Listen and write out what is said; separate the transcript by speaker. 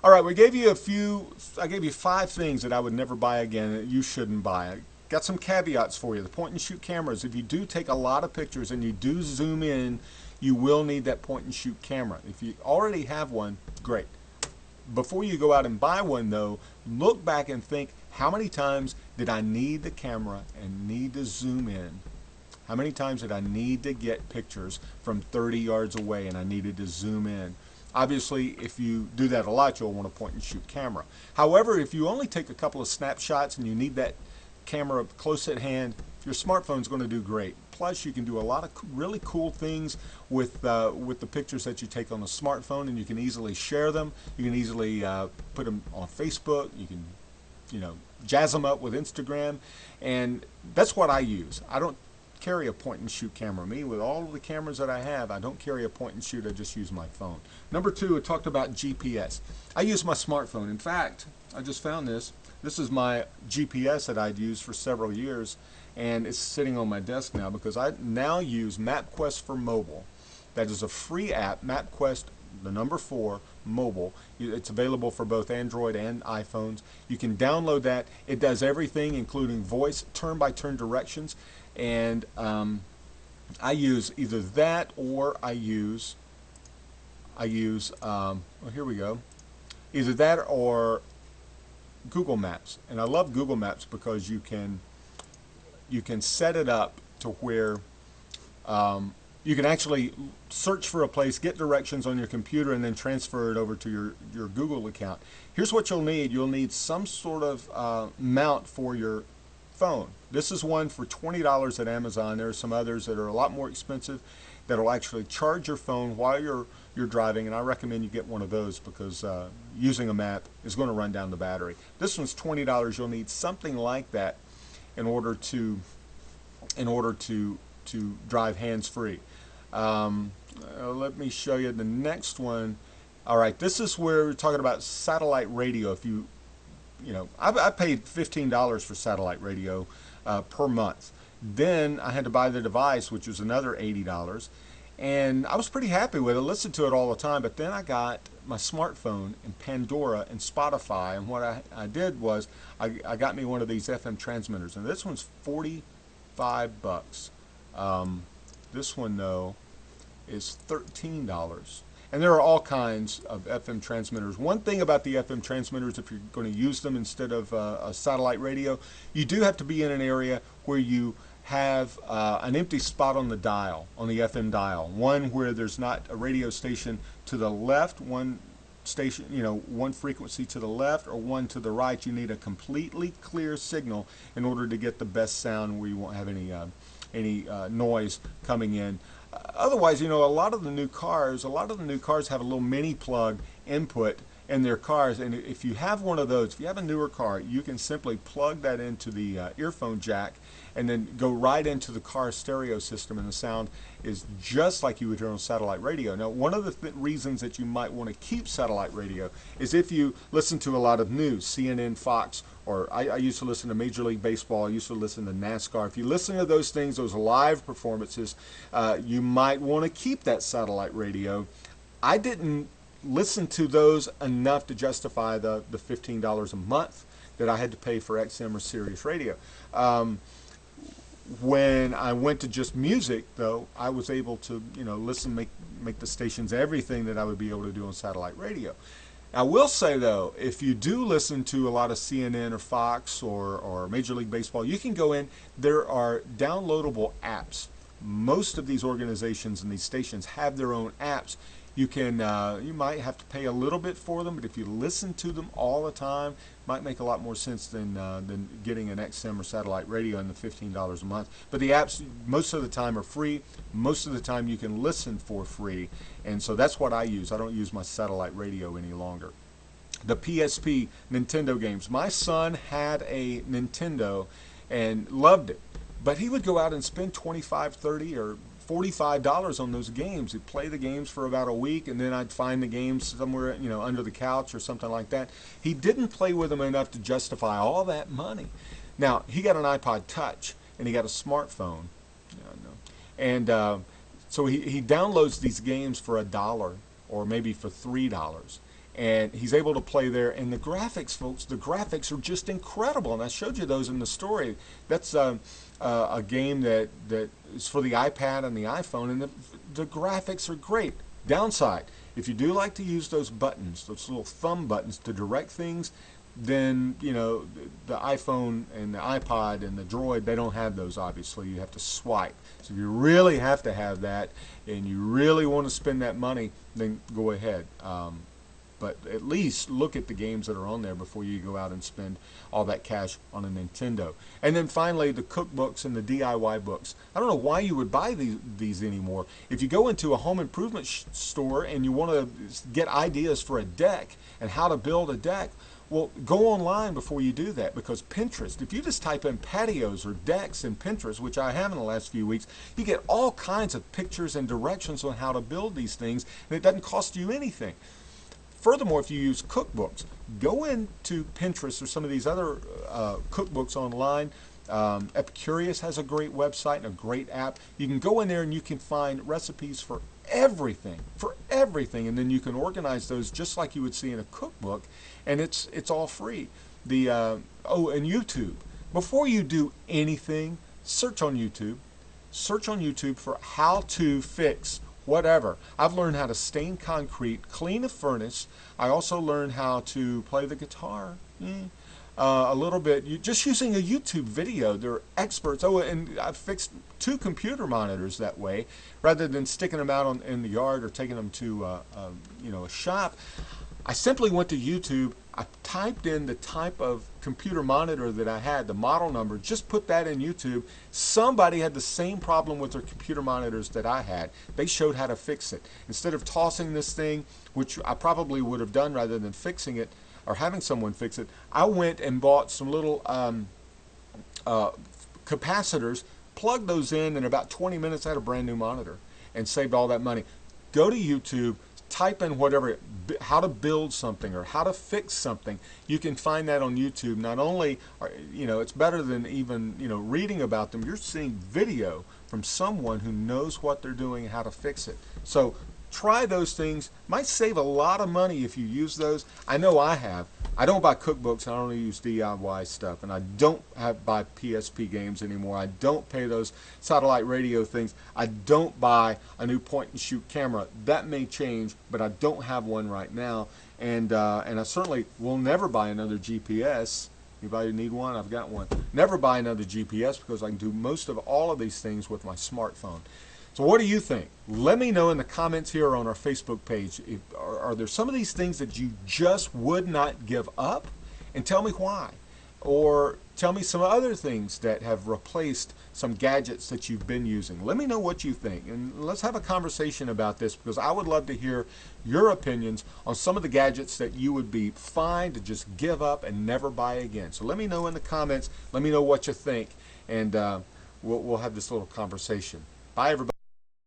Speaker 1: All right, we gave you a few. I gave you 5 things that I would never buy again that you shouldn't buy. I got some caveats for you. The point and shoot cameras. If you do take a lot of pictures and you do zoom in, you will need that point and shoot camera. If you already have one, great. Before you go out and buy one though, look back and think, how many times did I need the camera and need to zoom in? How many times did I need to get pictures from 30 yards away and I needed to zoom in? Obviously, if you do that a lot, you'll want a point and shoot camera. However, if you only take a couple of snapshots and you need that camera close at hand, your smartphone's going to do great. Plus, you can do a lot of really cool things with the pictures that you take on the smartphone, and you can easily share them. You can easily put them on Facebook. You can, jazz them up with Instagram, and that's what I use. I don't carry a point and shoot camera. Me, with all of the cameras that I have, I don't carry a point and shoot. I just use my phone. Number 2, I talked about GPS. I use my smartphone. In fact, I just found this. This is my GPS that I'd used for several years, and it's sitting on my desk now because I now use MapQuest for mobile. That is a free app, MapQuest, the number 4, mobile. It's available for both Android and iPhones. You can download that. It does everything, including voice, turn-by-turn directions, and I use either that or I use well, here we go. Either that or Google Maps. And I love Google Maps because you can set it up to where you can actually search for a place, get directions on your computer, and then transfer it over to your Google account. Here's what you'll need. You'll need some sort of mount for your phone. This is one for $20 at Amazon. There are some others that are a lot more expensive that will actually charge your phone while you're driving, and I recommend you get one of those because using a map is going to run down the battery. This one's $20. You'll need something like that in order to drive hands-free. Let me show you the next one. All right, this is where we're talking about satellite radio. If I paid $15 for satellite radio per month. Then I had to buy the device, which was another $80, and I was pretty happy with it. I listened to it all the time, but then I got my smartphone and Pandora and Spotify, and what I did was I got me one of these FM transmitters, and this one's $45. This one though is $13. And there are all kinds of FM transmitters. One thing about the FM transmitters, if you're going to use them instead of a satellite radio, you do have to be in an area where you have an empty spot on the dial, on the FM dial. One where there's not a radio station to the left, one station, one frequency to the left or one to the right. You need a completely clear signal in order to get the best sound where you won't have any noise coming in. Otherwise, a lot of the new cars have a little mini plug input in their cars, and if you have one of those, if you have a newer car, you can simply plug that into the earphone jack and then go right into the car stereo system, and the sound is just like you would hear on satellite radio. Now, one of the reasons that you might want to keep satellite radio is if you listen to a lot of news, CNN, Fox, or I used to listen to Major League Baseball, I used to listen to NASCAR. If you listen to those things, those live performances, you might want to keep that satellite radio. I didn't listen to those enough to justify the $15 a month that I had to pay for XM or Sirius Radio. When I went to just music, though, I was able to, listen, make the stations everything that I would be able to do on satellite radio. I will say, though, if you do listen to a lot of CNN or Fox or Major League Baseball, you can go in. There are downloadable apps. Most of these organizations and these stations have their own apps. You can, you might have to pay a little bit for them, but if you listen to them all the time, it might make a lot more sense than getting an XM or satellite radio and the $15 a month. But the apps, most of the time, are free. Most of the time, you can listen for free, and so that's what I use. I don't use my satellite radio any longer. The PSP Nintendo games. My son had a Nintendo and loved it, but he would go out and spend $25, $30, or $45 on those games. He'd play the games for about a week, and then I'd find the games somewhere, under the couch or something like that. He didn't play with them enough to justify all that money. Now, he got an iPod Touch, and he got a smartphone, and so he downloads these games for $1 or maybe for $3. and he's able to play there. And the graphics, folks, the graphics are just incredible, and I showed you those in the story. That's a game that is for the iPad and the iPhone, and the graphics are great. Downside, if you do like to use those buttons, those little thumb buttons to direct things, then you know the iPhone and the iPod and the Droid, they don't have those. Obviously you have to swipe. So if you really have to have that and you really want to spend that money, then go ahead, but at least look at the games that are on there before you go out and spend all that cash on a Nintendo. And then finally, the cookbooks and the DIY books. I don't know why you would buy these anymore. If you go into a home improvement store and you want to get ideas for a deck and how to build a deck, well, go online before you do that, because Pinterest, if you just type in patios or decks in Pinterest, which I have in the last few weeks, you get all kinds of pictures and directions on how to build these things, and it doesn't cost you anything. Furthermore, if you use cookbooks, go into Pinterest or some of these other cookbooks online. Epicurious has a great website and a great app. You can go in there and you can find recipes for everything, and then you can organize those just like you would see in a cookbook, and it's all free. Oh, and YouTube. Before you do anything, search on YouTube. Search on YouTube for how to fix whatever. I've learned how to stain concrete, clean a furnace. I also learned how to play the guitar. A little bit, just using a YouTube video. They're experts. Oh, and I've fixed 2 computer monitors that way, rather than sticking them out in the yard or taking them to a shop. I simply went to YouTube. I typed in the type of computer monitor that I had, the model number, just put that in YouTube. Somebody had the same problem with their computer monitors that I had. They showed how to fix it. Instead of tossing this thing, which I probably would have done rather than fixing it or having someone fix it, I went and bought some little capacitors, plugged those in about 20 minutes I had a brand new monitor and saved all that money. Go to YouTube, type in whatever, how to build something or how to fix something. You can find that on YouTube. Not only it's better than even reading about them. You're seeing video from someone who knows what they're doing and how to fix it. So try those things. Might save a lot of money if you use those. I know I have. I don't buy cookbooks. I only use DIY stuff, and I don't buy PSP games anymore. I don't pay those satellite radio things. I don't buy a new point-and-shoot camera. That may change, but I don't have one right now. And I certainly will never buy another GPS. Anybody need one? I've got one. Never buy another GPS, because I can do most of all of these things with my smartphone. So what do you think? Let me know in the comments here on our Facebook page. Are there some of these things that you just would not give up? And tell me why. Or tell me some other things that have replaced some gadgets that you've been using. Let me know what you think. And let's have a conversation about this, because I would love to hear your opinions on some of the gadgets that you would be fine to just give up and never buy again. So let me know in the comments. Let me know what you think. And we'll have this little conversation. Bye, everybody.